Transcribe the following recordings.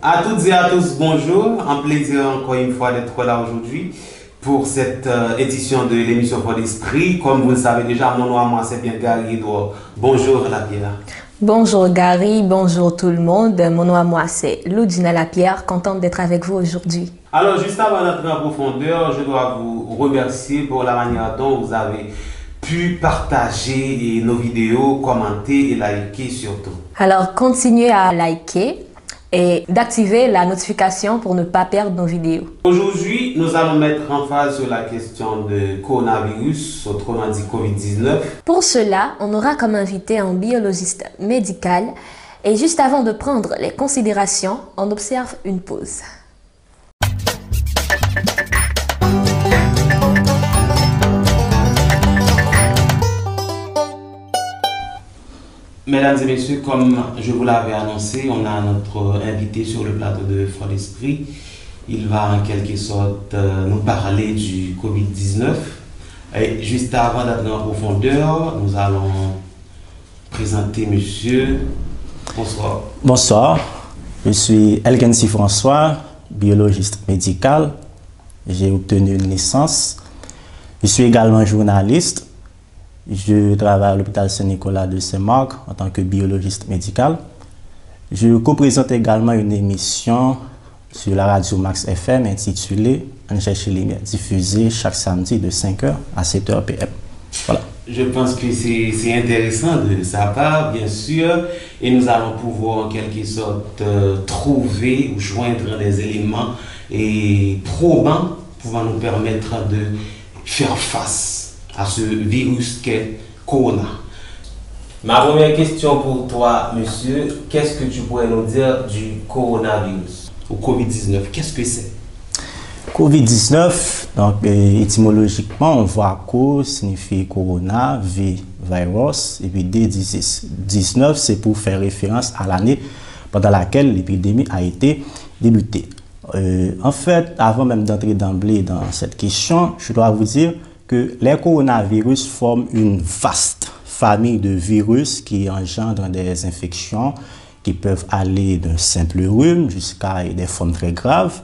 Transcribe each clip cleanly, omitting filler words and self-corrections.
À toutes et à tous, bonjour. Un plaisir encore une fois d'être là aujourd'hui pour cette édition de l'émission Fort d'Esprit. Comme vous le savez déjà, mon nom à moi c'est bien Gary Edouard. Bonjour Lapierre. Bonjour Gary, bonjour tout le monde. Mon nom à moi c'est Loudina Lapierre, contente d'être avec vous aujourd'hui. Alors juste avant d'entrer en profondeur, je dois vous remercier pour la manière dont vous avez pu partager nos vidéos, commenter et liker surtout. Alors continuez à liker et d'activer la notification pour ne pas perdre nos vidéos. Aujourd'hui, nous allons mettre en phase sur la question de coronavirus, autrement dit Covid-19. Pour cela, on aura comme invité un biologiste médical et juste avant de prendre les considérations, on observe une pause. Mesdames et messieurs, comme je vous l'avais annoncé, on a notre invité sur le plateau de Fort d'Esprit. Il va en quelque sorte nous parler du Covid-19. Et juste avant d'entrer en profondeur, nous allons présenter monsieur. Bonsoir. Bonsoir, je suis Elgensi François, biologiste médical. J'ai obtenu une licence. Je suis également journaliste. Je travaille à l'hôpital Saint-Nicolas de Saint-Marc en tant que biologiste médical. Je co-présente également une émission sur la radio Max FM intitulée On cherche les lumières, diffusée chaque samedi de 5h à 7h PM. Voilà. Je pense que c'est intéressant de sa part, bien sûr, et nous allons pouvoir en quelque sorte trouver ou joindre des éléments et probants pouvant nous permettre de faire face à ce virus qu'est Corona. Ma première question pour toi, monsieur, qu'est-ce que tu pourrais nous dire du coronavirus ou Covid-19? Qu'est-ce que c'est? Covid-19, donc étymologiquement, on voit co signifie corona, v virus, et puis D 19, c'est pour faire référence à l'année pendant laquelle l'épidémie a été débutée. En fait, avant même d'entrer d'emblée dans cette question, je dois vous dire que les coronavirus forment une vaste famille de virus qui engendrent des infections qui peuvent aller d'un simple rhume jusqu'à des formes très graves,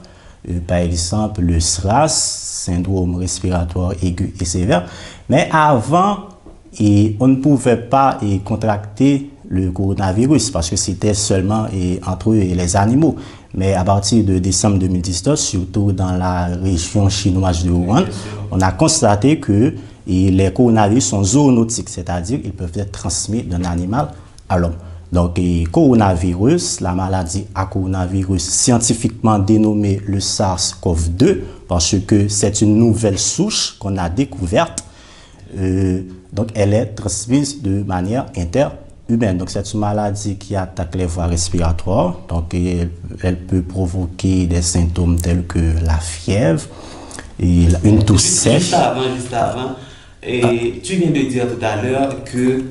par exemple le SRAS, syndrome respiratoire aigu et sévère. Mais avant, on ne pouvait pas contracter le coronavirus parce que c'était seulement entre eux et les animaux. Mais à partir de décembre 2019, surtout dans la région chinoise de Wuhan, on a constaté que les coronavirus sont zoonotiques, c'est-à-dire qu'ils peuvent être transmis d'un animal à l'homme. Donc, coronavirus, la maladie à coronavirus scientifiquement dénommée le SARS-CoV-2, parce que c'est une nouvelle souche qu'on a découverte. Donc, elle est transmise de manière interhumaine. Donc, c'est une maladie qui attaque les voies respiratoires. Donc, elle peut provoquer des symptômes tels que la fièvre et une toux sèche. Juste avant. Et tu viens de dire tout à l'heure que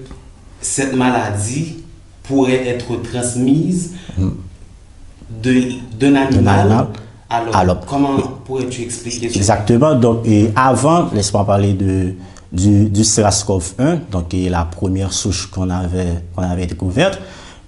cette maladie pourrait être transmise d'un animal à l'homme. Comment pourrais-tu expliquer ça? Exactement. Donc, avant, laisse-moi parler du SARS-CoV-1, donc la première souche qu'on avait découverte.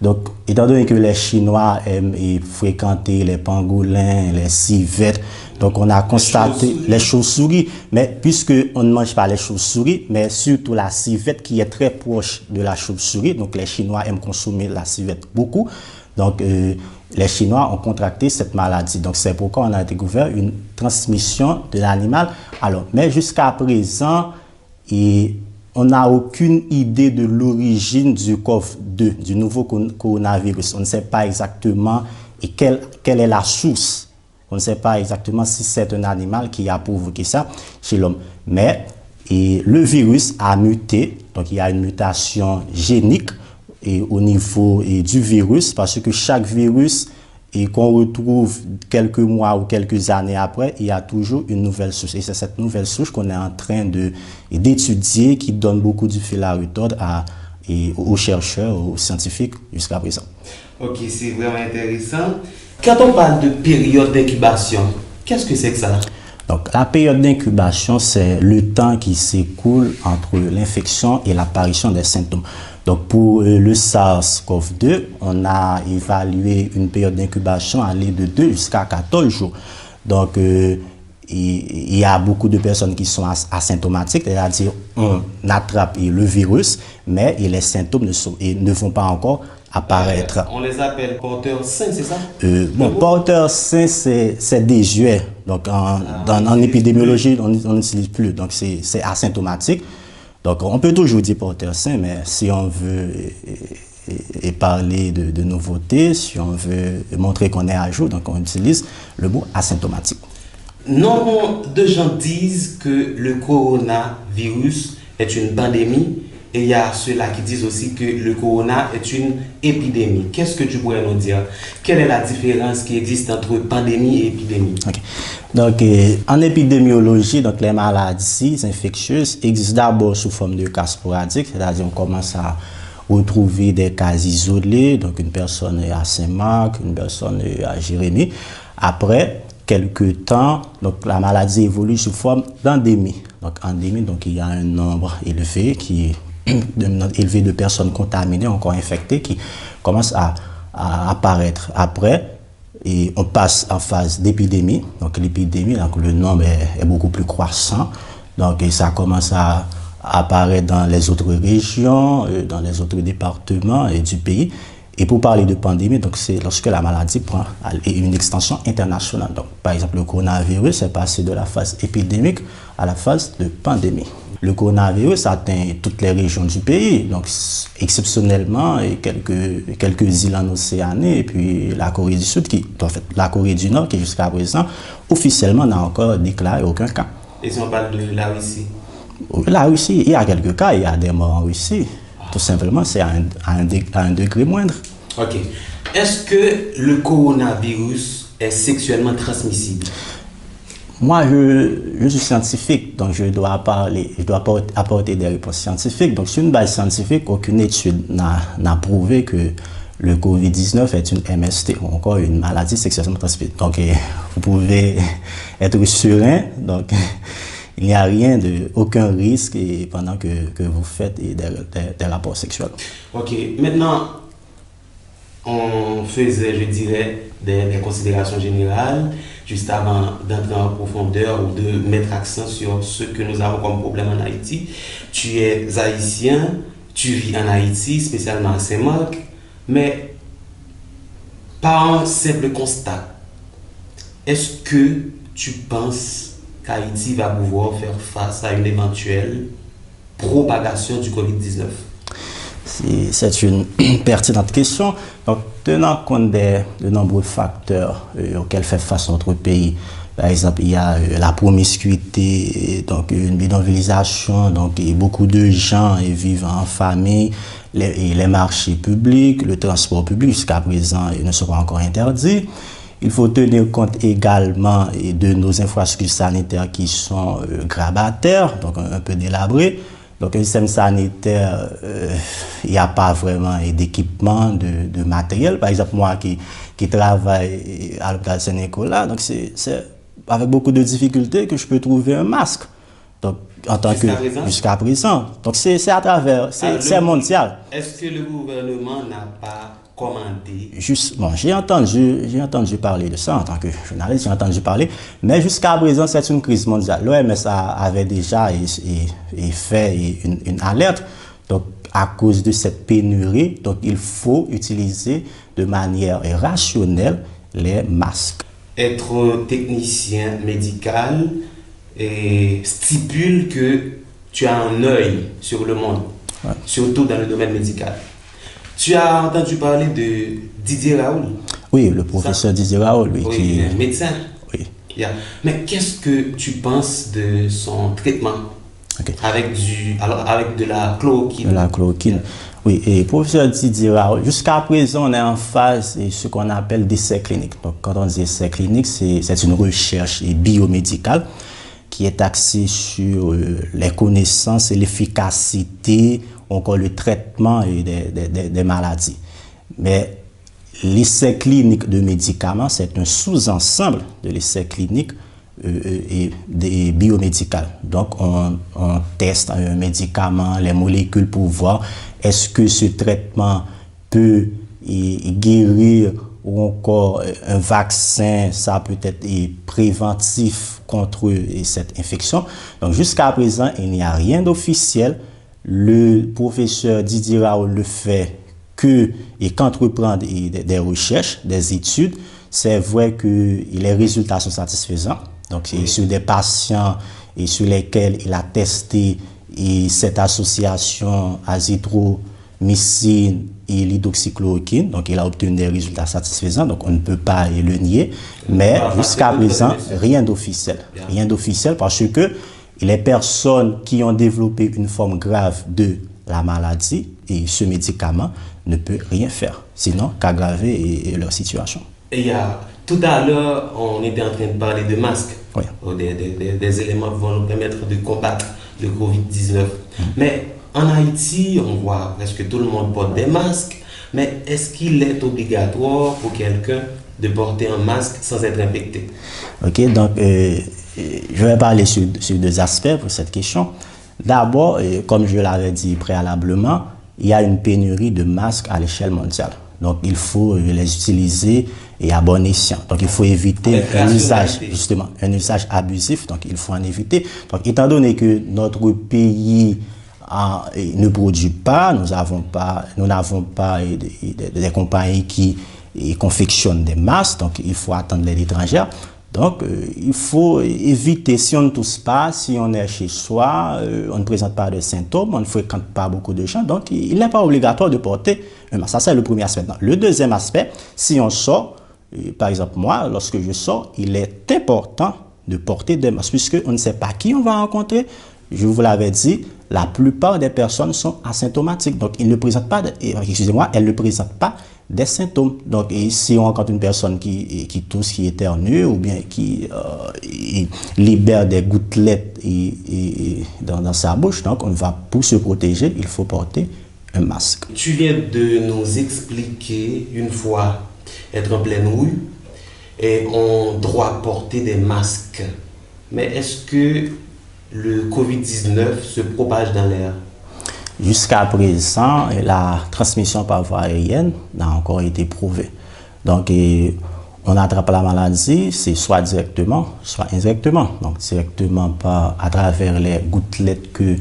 Donc, étant donné que les Chinois aiment fréquenter les pangolins, les civettes, donc on a constaté les chauves-souris, mais puisque on ne mange pas les chauves-souris, mais surtout la civette qui est très proche de la chauve-souris, donc les Chinois aiment consommer la civette beaucoup, donc les Chinois ont contracté cette maladie. Donc c'est pourquoi on a découvert une transmission de l'animal. Alors, mais jusqu'à présent, on n'a aucune idée de l'origine du CoV-2, du nouveau coronavirus. On ne sait pas exactement quelle est la source. On ne sait pas exactement si c'est un animal qui a provoqué ça chez l'homme. Mais le virus a muté, donc il y a une mutation génique au niveau du virus, parce que chaque virus qu'on retrouve quelques mois ou quelques années après, il y a toujours une nouvelle souche. Et c'est cette nouvelle souche qu'on est en train d'étudier, qui donne beaucoup du fil à retordre aux chercheurs, aux scientifiques jusqu'à présent. Ok, c'est vraiment intéressant. Quand on parle de période d'incubation, qu'est-ce que c'est que ça? Donc, la période d'incubation, c'est le temps qui s'écoule entre l'infection et l'apparition des symptômes. Donc, pour le SARS-CoV-2, on a évalué une période d'incubation allant de 2 jusqu'à 14 jours. Donc, il y a beaucoup de personnes qui sont asymptomatiques, c'est-à-dire on attrape le virus, mais les symptômes ne vont pas encore apparaître. On les appelle porteurs sains, c'est ça? Bon, porteurs sains, c'est désuet. Donc, en épidémiologie, on n'utilise plus. Donc, c'est asymptomatique. Donc, on peut toujours dire porteur sain, mais si on veut parler de nouveautés, si on veut montrer qu'on est à jour, donc on utilise le mot asymptomatique. Nombre de gens disent que le coronavirus est une pandémie et il y a ceux-là qui disent aussi que le corona est une épidémie. Qu'est-ce que tu pourrais nous dire? Quelle est la différence qui existe entre pandémie et épidémie? Okay. Donc, en épidémiologie, donc, les maladies infectieuses existent d'abord sous forme de cas sporadiques, c'est-à-dire on commence à retrouver des cas isolés, donc une personne est à Saint-Marc, une personne est à Jérémie. Après quelques temps, donc, la maladie évolue sous forme d'endémie. Donc, endémie, donc, il y a un nombre élevé de personnes contaminées, encore infectées, qui commencent à apparaître. Après, et on passe en phase d'épidémie. Donc l'épidémie, le nombre est beaucoup plus croissant. Donc et ça commence à apparaître dans les autres régions, dans les autres départements du pays. Et pour parler de pandémie, donc c'est lorsque la maladie prend une extension internationale. Donc par exemple, le coronavirus est passé de la phase épidémique à la phase de pandémie. Le coronavirus atteint toutes les régions du pays, donc exceptionnellement quelques îles en Océanie et puis la Corée du Sud, la Corée du Nord qui jusqu'à présent officiellement n'a encore déclaré aucun cas. Et si on parle de la Russie? La Russie, il y a quelques cas, il y a des morts en Russie. Tout simplement, c'est à un degré moindre. Ok. Est-ce que le coronavirus est sexuellement transmissible? Moi, je suis scientifique, donc je dois apporter des réponses scientifiques. Donc, sur une base scientifique, aucune étude n'a prouvé que le COVID-19 est une MST, ou encore une maladie sexuellement transmissible. Donc, vous pouvez être serein. Donc, il n'y a aucun risque pendant que vous faites des rapports sexuels. Ok. Maintenant, on faisait, je dirais, des considérations générales, juste avant d'entrer en profondeur ou de mettre accent sur ce que nous avons comme problème en Haïti. Tu es haïtien, tu vis en Haïti, spécialement à Saint-Marc, mais par un simple constat, est-ce que tu penses qu'Haïti va pouvoir faire face à une éventuelle propagation du COVID-19? C'est une pertinente question. Donc, tenant compte de nombreux facteurs auxquels fait face notre pays, par exemple, il y a la promiscuité, donc une bidonvillisation, donc beaucoup de gens vivent en famille, les marchés publics, le transport public jusqu'à présent ne sont pas encore interdits. Il faut tenir compte également de nos infrastructures sanitaires qui sont grabataires, donc un peu délabrées. Donc, un système sanitaire, il n'y a pas vraiment d'équipement, de matériel. Par exemple, moi qui travaille à l'hôpital Saint-Nicolas, donc c'est avec beaucoup de difficultés que je peux trouver un masque. Donc, en tant que jusqu'à présent. Donc, c'est à travers, c'est mondial. Est-ce que le gouvernement n'a pas commandé? Bon, j'ai entendu parler de ça en tant que journaliste, j'ai entendu parler, mais jusqu'à présent, c'est une crise mondiale. L'OMS avait déjà fait une alerte. Donc, à cause de cette pénurie, donc il faut utiliser de manière rationnelle les masques. Être technicien médical stipule que tu as un œil sur le monde, ouais, surtout dans le domaine médical. Tu as entendu parler de Didier Raoult? Oui, le professeur Didier Raoult, oui, qui est médecin. Oui. Yeah. Mais qu'est-ce que tu penses de son traitement? Okay. Avec de la chloroquine? De la chloroquine. Oui, et professeur Didier Raoult, jusqu'à présent, on est en phase de ce qu'on appelle d'essai clinique. Donc, quand on dit essai clinique, c'est une recherche biomédicale qui est axée sur les connaissances et l'efficacité, encore le traitement des maladies. Mais l'essai clinique de médicaments, c'est un sous-ensemble de l'essai clinique des biomédicales. Donc, on teste un médicament, les molécules pour voir est-ce que ce traitement peut guérir ou encore un vaccin, ça peut être préventif contre cette infection. Donc, jusqu'à présent, il n'y a rien d'officiel. Le professeur Didier Raoult le fait qu'entreprend des recherches, des études. C'est vrai que les résultats sont satisfaisants. Donc, c'est sur des patients et sur lesquels il a testé cette association azithromycine et l'hydroxychloroquine. Donc, il a obtenu des résultats satisfaisants. Donc, on ne peut pas le nier. Mais jusqu'à présent, rien d'officiel. Rien d'officiel parce que les personnes qui ont développé une forme grave de la maladie et ce médicament ne peut rien faire, sinon qu'aggraver leur situation. Et tout à l'heure, on était en train de parler de masques, oui. Des éléments qui vont nous permettre de combattre le Covid-19. Mais en Haïti, on voit presque tout le monde porte des masques, mais est-ce qu'il est obligatoire pour quelqu'un de porter un masque sans être infecté? Ok, donc je vais parler sur deux aspects pour cette question. D'abord, comme je l'avais dit préalablement, il y a une pénurie de masques à l'échelle mondiale. Donc, il faut les utiliser et à bon escient. Donc, il faut éviter un usage abusif. Donc, il faut en éviter. Donc, étant donné que notre pays ne produit pas, nous n'avons pas des compagnies qui confectionnent des masques. Donc, il faut attendre l'aide étrangère. Donc, il faut éviter, si on ne tousse pas, si on est chez soi, on ne présente pas de symptômes, on ne fréquente pas beaucoup de gens, donc il n'est pas obligatoire de porter un masque. Ça, c'est le premier aspect. Le deuxième aspect, si on sort, par exemple moi, lorsque je sors, il est important de porter des masques, puisqu'on ne sait pas qui on va rencontrer. Je vous l'avais dit, la plupart des personnes sont asymptomatiques, donc elles ne présentent pas des symptômes. Donc, si on rencontre une personne qui tousse, qui éternue, ou bien qui libère des gouttelettes dans sa bouche, donc pour se protéger, il faut porter un masque. Tu viens de nous expliquer, une fois être en pleine rue, et on doit porter des masques. Mais est-ce que le Covid-19 se propage dans l'air? Jusqu'à présent, la transmission par voie aérienne n'a encore été prouvée. Donc, on attrape la maladie, c'est soit directement, soit indirectement. Donc, directement à travers les gouttelettes que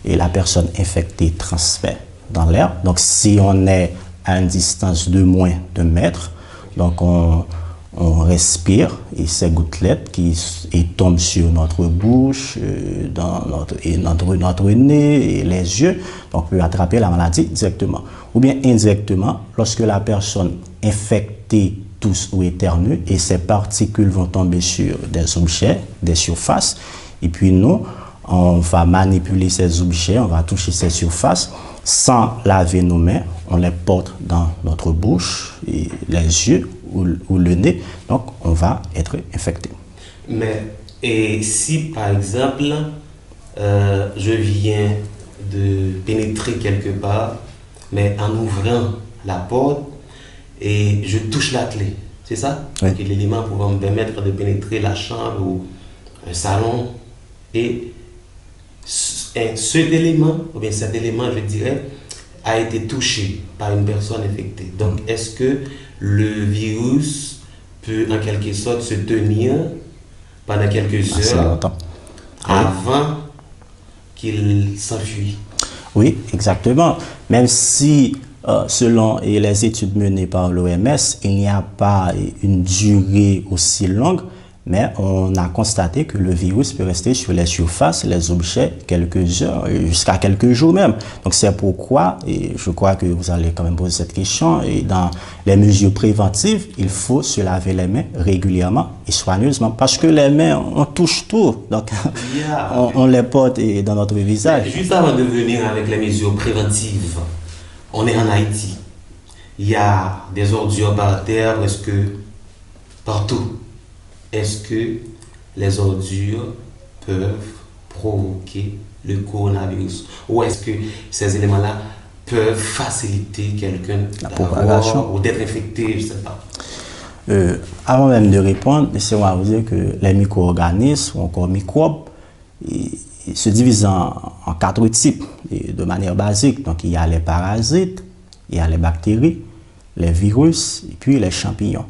la personne infectée transmet dans l'air. Donc, si on est à une distance de moins d'1 mètre, donc on respire et ces gouttelettes qui tombent sur notre bouche, dans notre nez et les yeux, donc on peut attraper la maladie directement. Ou bien indirectement, lorsque la personne infectée tousse ou éternue et ces particules vont tomber sur des objets, des surfaces, et puis nous, on va manipuler ces objets, on va toucher ces surfaces sans laver nos mains, on les porte dans notre bouche, et les yeux ou le nez, donc on va être infecté. Mais, et si par exemple, je viens de pénétrer quelque part, mais en ouvrant la porte, et je touche la clé, c'est ça? Oui. Donc l'élément pouvant me permettre de pénétrer la chambre ou un salon, et cet élément, je dirais, a été touché par une personne infectée. Donc, est-ce que le virus peut en quelque sorte se tenir pendant quelques heures avant qu'il s'enfuit? Oui, exactement. Même si, selon les études menées par l'OMS, il n'y a pas une durée aussi longue, mais on a constaté que le virus peut rester sur les surfaces, les objets, quelques heures, jusqu'à quelques jours même. Donc c'est pourquoi, et je crois que vous allez quand même poser cette question, et dans les mesures préventives, il faut se laver les mains régulièrement et soigneusement, parce que les mains, on touche tout, donc on les porte dans notre visage. Mais juste avant de venir avec les mesures préventives, on est en Haïti. Il y a des ordures par terre, presque partout. Est-ce que les ordures peuvent provoquer le coronavirus? Ou est-ce que ces éléments-là peuvent faciliter quelqu'un d'avoir ou d'être infecté, je ne sais pas? Avant même de répondre, laissez-moi vous dire que les micro-organismes ou encore microbes ils se divisent en 4 types de manière basique. Donc il y a les parasites, il y a les bactéries, les virus et puis les champignons.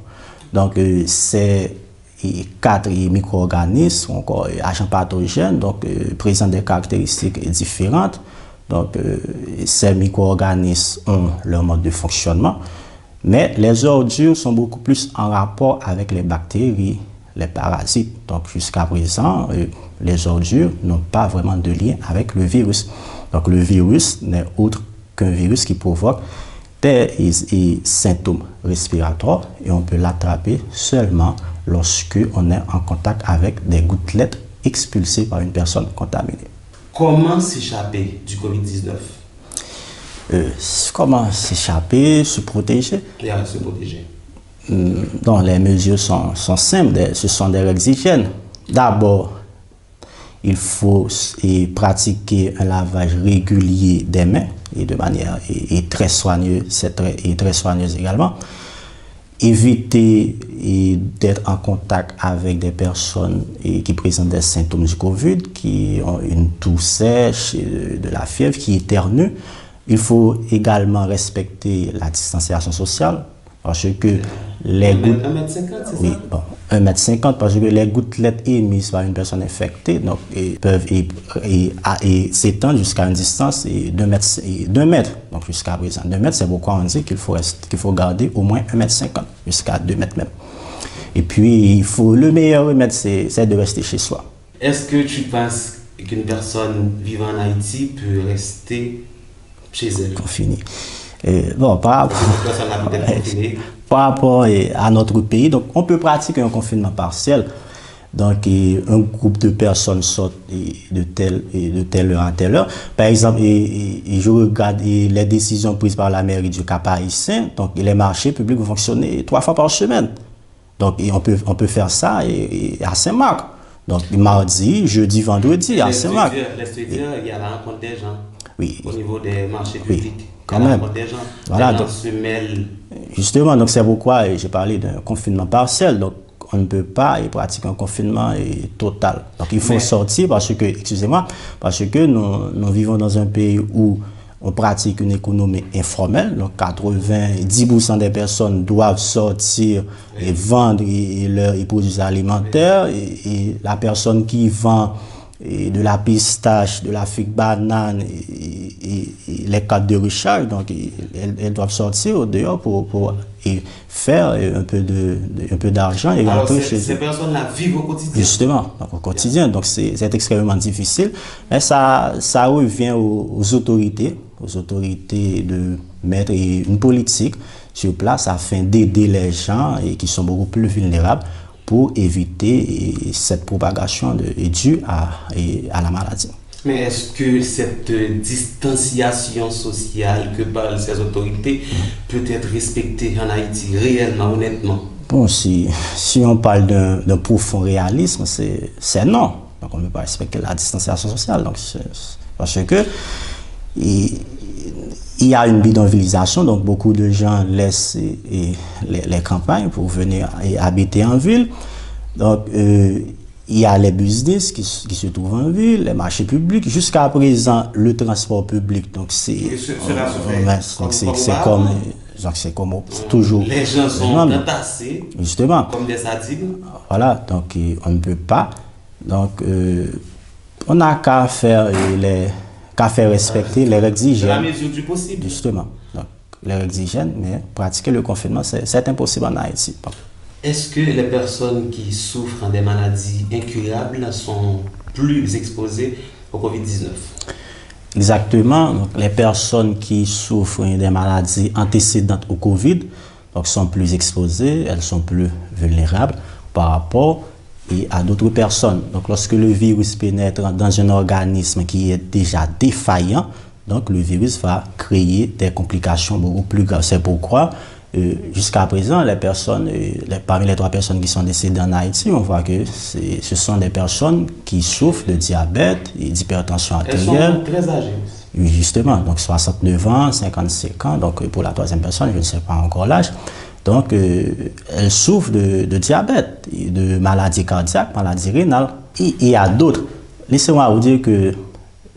Donc ces 4 micro-organismes ou encore agents pathogènes présentent des caractéristiques différentes. Donc ces micro-organismes ont leur mode de fonctionnement. Mais les ordures sont beaucoup plus en rapport avec les bactéries, les parasites. Donc jusqu'à présent, les ordures n'ont pas vraiment de lien avec le virus. Donc le virus n'est autre qu'un virus qui provoque des symptômes respiratoires et on peut l'attraper seulement lorsque on est en contact avec des gouttelettes expulsées par une personne contaminée. Comment s'échapper du COVID-19? Comment s'échapper, se protéger? Se protéger. Donc, les mesures sont simples, ce sont des règles d'hygiène. D'abord, il faut pratiquer un lavage régulier des mains et de manière très soigneuse, très soigneuse également. Éviter d'être en contact avec des personnes qui présentent des symptômes du COVID, qui ont une toux sèche, de la fièvre, qui éternuent. Il faut également respecter la distanciation sociale parce que les gouttelettes... 1,50 m, c'est oui, ça? Bon, 1,50 m parce que les gouttelettes émises par une personne infectée peuvent s'étendre jusqu'à une distance de 2 mètres. Donc jusqu'à présent, 2 mètres, c'est pourquoi on dit qu'il faut garder au moins 1,50 m jusqu'à 2 mètres même. Et puis, le meilleur remède, c'est de rester chez soi. Est-ce que tu penses qu'une personne vivant en Haïti peut rester chez elle? Confiné. Bon, par rapport à notre pays, donc on peut pratiquer un confinement partiel. Donc, un groupe de personnes sortent de telle heure à telle heure. Par exemple, je regarde les décisions prises par la mairie du Cap-Haïtien. Donc, les marchés publics vont fonctionner 3 fois par semaine. Donc, on peut faire ça à Saint-Marc. Donc, mardi, jeudi, vendredi, à Saint-Marc. Il y a la rencontre des gens. Oui. Au niveau des marchés publics. Oui, quand même. Des gens. Voilà, les gens donc, se mêlent. Justement, donc c'est pourquoi j'ai parlé d'un confinement partiel. Donc, on ne peut pas pratiquer un confinement total. Donc, il faut sortir parce que nous vivons dans un pays où on pratique une économie informelle. Donc, 90% des personnes doivent sortir et vendre leurs produits alimentaires. Et la personne qui vend de la pistache, de la figue banane et les cartes de recharge, donc elles doivent sortir au dehors pour faire un peu d'argent et rentrer chez eux. Ces personnes-là vivent au quotidien. Justement, donc au quotidien. Donc c'est extrêmement difficile. Mais ça revient aux autorités de mettre une politique sur place afin d'aider les gens qui sont beaucoup plus vulnérables pour éviter cette propagation due à la maladie. Mais est-ce que cette distanciation sociale que parlent ces autorités peut être respectée en Haïti réellement, honnêtement? Bon, si on parle d'un profond réalisme, c'est non. Donc on ne peut pas respecter la distanciation sociale. Donc, parce que il y a une bidonvillisation, donc beaucoup de gens laissent les campagnes pour venir habiter en ville. Donc, il y a les business qui se trouvent en ville, les marchés publics. Jusqu'à présent, le transport public, donc c'est comme toujours. Les gens sont entassés justement comme des sardines. Voilà, donc on ne peut pas. Donc, on n'a qu'à faire respecter les règles d'hygiène. Dans la mesure du possible. Justement. Donc, les règles d'hygiène, mais pratiquer le confinement, c'est impossible en Haïti. Est-ce que les personnes qui souffrent des maladies incurables sont plus exposées au COVID-19? Exactement. Donc, les personnes qui souffrent des maladies antécédentes au COVID donc, sont plus exposées, elles sont plus vulnérables par rapport à d'autres personnes. Donc, lorsque le virus pénètre dans un organisme qui est déjà défaillant, donc le virus va créer des complications beaucoup plus graves. C'est pourquoi, jusqu'à présent, parmi les 3 personnes qui sont décédées en Haïti, on voit que ce sont des personnes qui souffrent de diabète et d'hypertension artérielle. Elles sont très âgées. Oui, justement, donc 69 ans, 55 ans, donc pour la 3e personne, je ne sais pas encore l'âge. Donc, elle souffre de diabète, de maladies cardiaques, maladies rénales. Et il y a d'autres. Laissez-moi vous dire que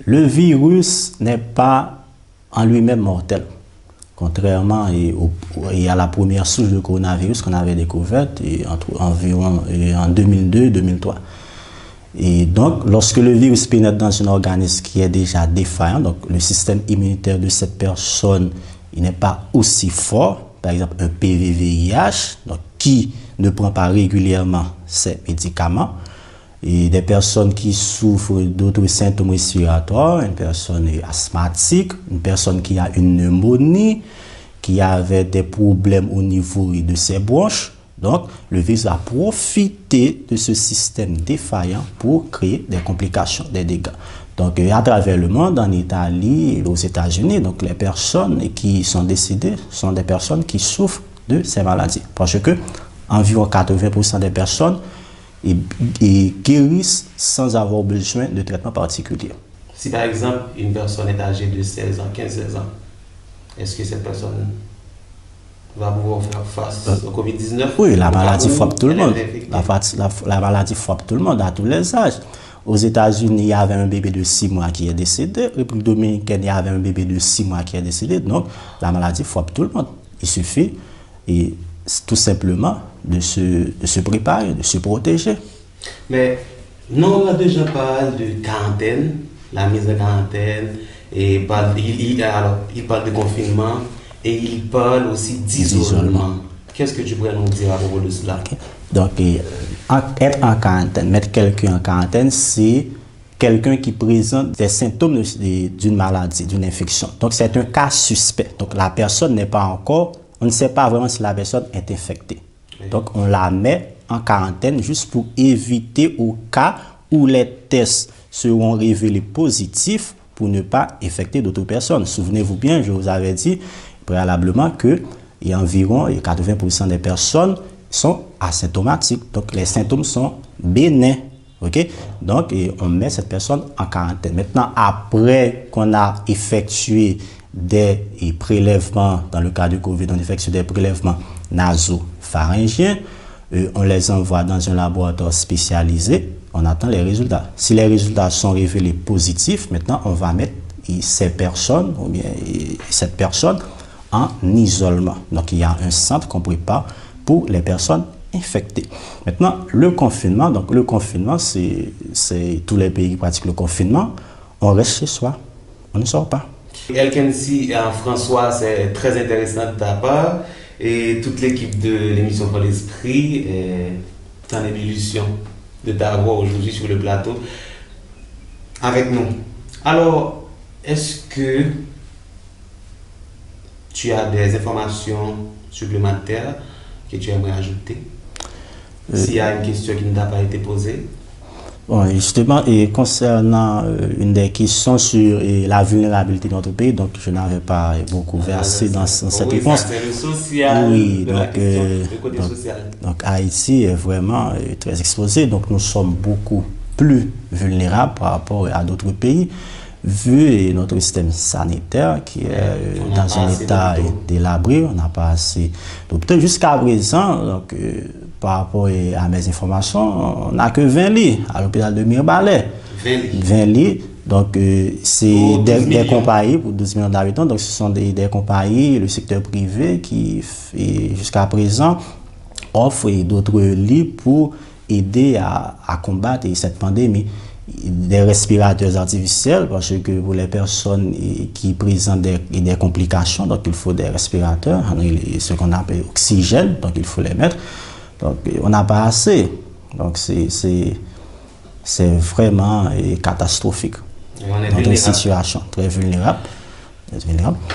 le virus n'est pas en lui-même mortel. Contrairement à la première souche de coronavirus qu'on avait découverte environ en 2002-2003. Et donc, lorsque le virus pénètre dans un organisme qui est déjà défaillant, donc le système immunitaire de cette personne, il n'est pas aussi fort, par exemple un PVVIH, donc qui ne prend pas régulièrement ces médicaments, et des personnes qui souffrent d'autres symptômes respiratoires, une personne asthmatique, une personne qui a une pneumonie, qui avait des problèmes au niveau de ses bronches. Donc, le virus a profité de ce système défaillant pour créer des complications, des dégâts. Donc, à travers le monde, en Italie et aux États-Unis, donc les personnes qui sont décédées sont des personnes qui souffrent de ces maladies. Parce que environ 80% des personnes guérissent sans avoir besoin de traitement particulier. Si par exemple, une personne est âgée de 16 ans, 15-16 ans, est-ce que cette personne va pouvoir faire face au Covid-19? Oui, la maladie frappe tout le monde. La maladie frappe tout le monde à tous les âges. Aux États-Unis, il y avait un bébé de 6 mois qui est décédé. En République dominicaine, il y avait un bébé de 6 mois qui est décédé. Donc, la maladie frappe tout le monde. Il suffit tout simplement de se préparer, de se protéger. Mais non, là déjà parle de quarantaine, la mise en quarantaine, et il parle de confinement et il parle aussi d'isolement. Qu'est-ce que tu pourrais nous dire à propos de cela? Okay. Donc, être en quarantaine, mettre quelqu'un en quarantaine, c'est quelqu'un qui présente des symptômes d'une maladie, d'une infection. Donc, c'est un cas suspect. Donc, la personne n'est pas encore, on ne sait pas vraiment si la personne est infectée. Oui. Donc, on la met en quarantaine juste pour éviter au cas où les tests seront révélés positifs pour ne pas infecter d'autres personnes. Souvenez-vous bien, je vous avais dit préalablement que environ 80% des personnes sont asymptomatiques. Donc, les symptômes sont bénins. Okay? Donc, on met cette personne en quarantaine. Maintenant, après qu'on a effectué des prélèvements, dans le cas du Covid, on effectue des prélèvements nasopharyngiens, on les envoie dans un laboratoire spécialisé, on attend les résultats. Si les résultats sont révélés positifs, maintenant, on va mettre ces personnes, ou bien cette personne, en isolement. Donc, il y a un centre qu'on prépare pour les personnes infectées. Maintenant, le confinement, c'est tous les pays qui pratiquent le confinement, on reste chez soi, on ne sort pas. Elkensi, François, c'est très intéressant de ta part et toute l'équipe de l'émission Pour l'Esprit est en ébullition de t'avoir aujourd'hui sur le plateau avec nous. Alors, est-ce que tu as des informations supplémentaires que tu aimerais ajouter? S'il y a une question qui ne t'a pas été posée. Bon, justement, et concernant une des questions sur la vulnérabilité de notre pays, donc je n'avais pas beaucoup versé dans cette réponse. C'est le social, oui, le côté social. Donc Haïti est vraiment très exposé, donc nous sommes beaucoup plus vulnérables par rapport à d'autres pays, vu notre système sanitaire qui est dans un état délabré, on n'a pas assez d'hôpitaux. Jusqu'à présent, donc, par rapport à mes informations, on n'a que 20 lits à l'hôpital de Mirbalais. 20 lits. Donc, c'est des compagnies pour 12 millions d'habitants. Donc, ce sont des compagnies, le secteur privé qui, jusqu'à présent, offre d'autres lits pour aider à combattre cette pandémie. Des respirateurs artificiels, parce que pour les personnes qui présentent des complications, donc il faut des respirateurs, ce qu'on appelle oxygène, donc il faut les mettre. Donc on n'a pas assez. Donc c'est vraiment catastrophique. Dans une situation très vulnérable.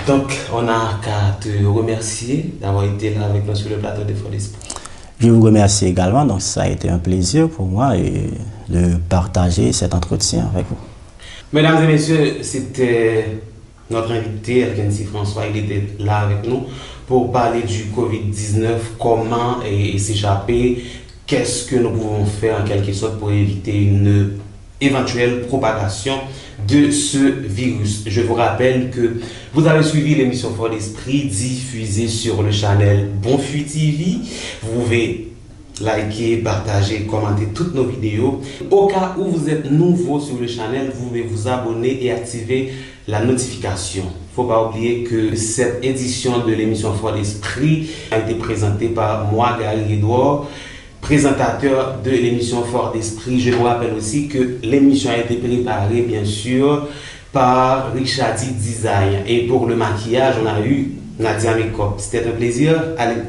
Donc on a qu'à te remercier d'avoir été là avec nous sur le plateau de Pour l'Esprit. Je vous remercie également, donc ça a été un plaisir pour moi de partager cet entretien avec vous. Mesdames et messieurs, c'était notre invité, Elkensi François, il était là avec nous pour parler du Covid-19, comment s'échapper, qu'est-ce que nous pouvons faire en quelque sorte pour éviter une éventuelle propagation de ce virus. Je vous rappelle que vous avez suivi l'émission Fort d'Esprit diffusée sur le channel Bonfuit TV. Vous pouvez liker, partager, commenter toutes nos vidéos. Au cas où vous êtes nouveau sur le channel, vous pouvez vous abonner et activer la notification. Il ne faut pas oublier que cette édition de l'émission Fort d'Esprit a été présentée par moi, Gary Edouard, présentateur de l'émission Fort d'Esprit. Je vous rappelle aussi que l'émission a été préparée, bien sûr, par Richardy Design. Et pour le maquillage, on a eu Nadia Makeup. C'était un plaisir. Allez.